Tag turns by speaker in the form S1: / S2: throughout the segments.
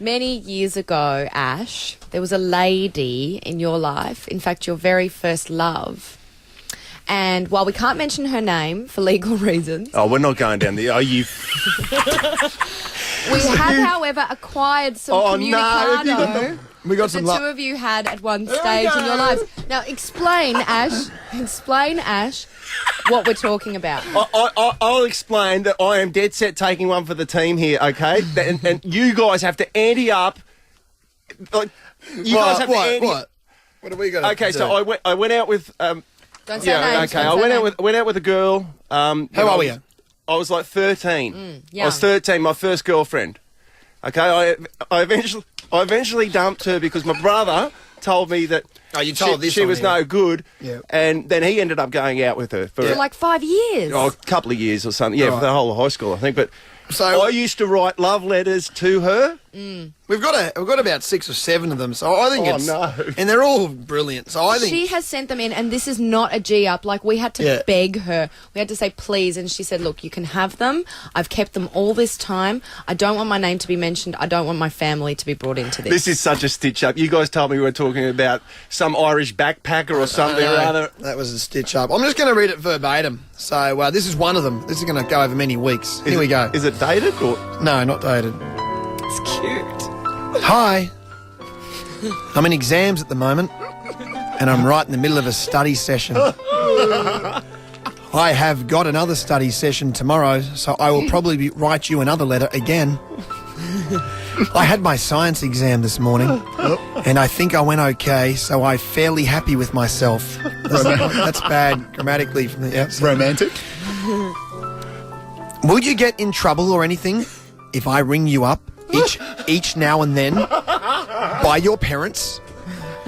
S1: Many years ago, Ash, there was a lady in your life, in fact, your very first love. And while we can't mention her name for legal reasons...
S2: Oh, we're not going down there. Oh, you...
S1: We have, however, acquired some communicado
S3: No. We got some
S1: the two of you had at one stage in your lives. Now, explain, Ash, what we're talking about.
S2: I'll explain that I am dead set taking one for the team here, okay? And you guys have to ante up. Like, you guys have to ante...
S3: What have we got to
S2: Okay,
S3: do?
S2: so I went out with...
S1: Don't say names.
S2: Okay, I went out with a girl.
S3: How old were you?
S2: I was like 13.
S1: young.
S2: I was 13, my first girlfriend. Okay, I eventually dumped her because my brother told me that she was no good, and then he ended up going out with her for
S1: like 5 years.
S2: a couple of years or something. Yeah, for the whole of high school, I think. But
S3: So
S2: I used to write love letters to her.
S3: we've got about 6 or 7 of them. So I think and they're all brilliant. So I think
S1: She has sent them in, and this is not a G-up. Like, we had to beg her. We had to say please, and she said, look, you can have them. I've kept them all this time. I don't want my name to be mentioned. I don't want my family to be brought into this.
S2: This is such a stitch-up. You guys told me we were talking about some Irish backpacker or something or other.
S3: That was a stitch up. I'm just going to read it verbatim. So this is one of them. This is going to go over many weeks. Here we go.
S2: Is it dated or...?
S3: No, not dated.
S1: It's cute.
S3: Hi. I'm in exams at the moment, and I'm right in the middle of a study session. I have got another study session tomorrow, so I will probably write you another letter again. I had my science exam this morning, and I think I went okay, so I'm fairly happy with myself. That's bad grammatically from the outside.
S4: Romantic.
S3: Will you get in trouble or anything if I ring you up each now and then by your parents?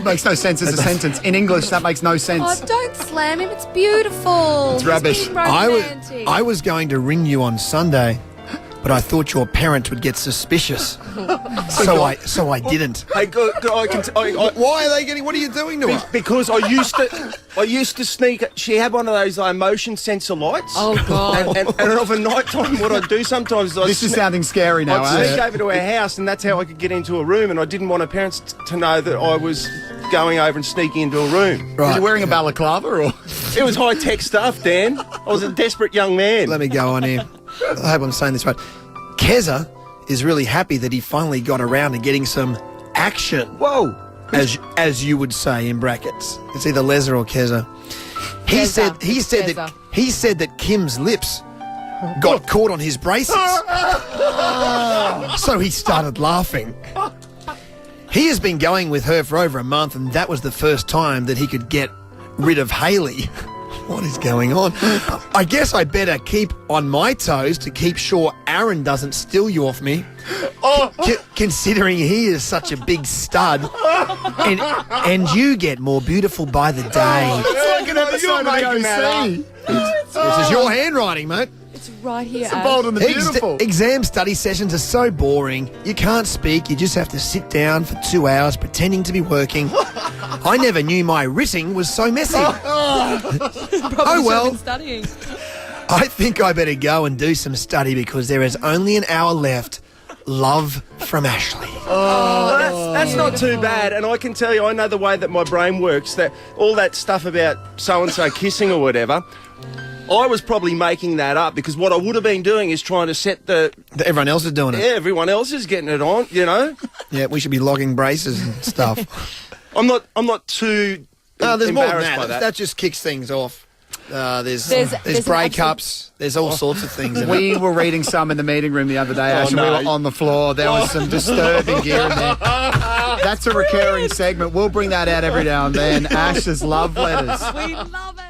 S4: Makes no sense as a sentence. In English, that makes no sense.
S1: Oh, don't slam him. It's beautiful.
S4: It's rubbish.
S1: Being romantic.
S3: I was going to ring you on Sunday, but I thought your parents would get suspicious, so I didn't.
S2: Hey, I can...
S3: Why are they getting? What are you doing to her?
S2: Because I used to sneak. She had one of those motion sensor lights.
S1: Oh, God.
S2: And of a night time, what I'd do sometimes is
S4: This is sounding scary now,
S2: I'd sneak
S4: eh?
S2: over to her house, and that's how I could get into a room. And I didn't want her parents to know that I was going over and sneaking into a room.
S4: Were you wearing a balaclava or...?
S2: It was high tech stuff, Dan. I was a desperate young man.
S3: Let me go on here. I hope I'm saying this right. Keza is really happy that he finally got around to getting some action.
S2: Whoa.
S3: As you would say in brackets. It's either Leza or Keza. He said that Kim's lips got caught on his braces. So he started laughing. He has been going with her for over a month, and that was the first time that he could get rid of Haley. What is going on? I guess I better keep on my toes to keep sure Aaron doesn't steal you off me. Considering he is such a big stud, and you get more beautiful by the day.
S4: It's like an episode of OC.
S3: This is your handwriting, mate.
S1: It's right here,
S4: It's bold and the beautiful.
S3: Exam study sessions are so boring. You can't speak. You just have to sit down for 2 hours pretending to be working. I never knew my writing was so messy. Oh, well.
S1: Studying.
S3: I think I better go and do some study because there is only an hour left. Love from Ashley.
S2: That's not too bad, and I can tell you, I know the way that my brain works, that all that stuff about so-and-so kissing or whatever, I was probably making that up because what I would have been doing is trying to set
S3: Everyone else is doing it.
S2: Yeah, everyone else is getting it on, you know?
S3: Yeah, we should be logging braces and stuff.
S2: I'm not too
S3: There's more than
S2: embarrassed by
S3: that. That just kicks things off. There's
S1: There's
S3: breakups. There's all sorts of things. In
S4: We were reading some in the meeting room the other day, Ash, and we
S2: no.
S4: were on the floor. There was some disturbing gear in there. That's a recurring segment. We'll bring that out every now and then. Ash's love letters.
S1: We love it.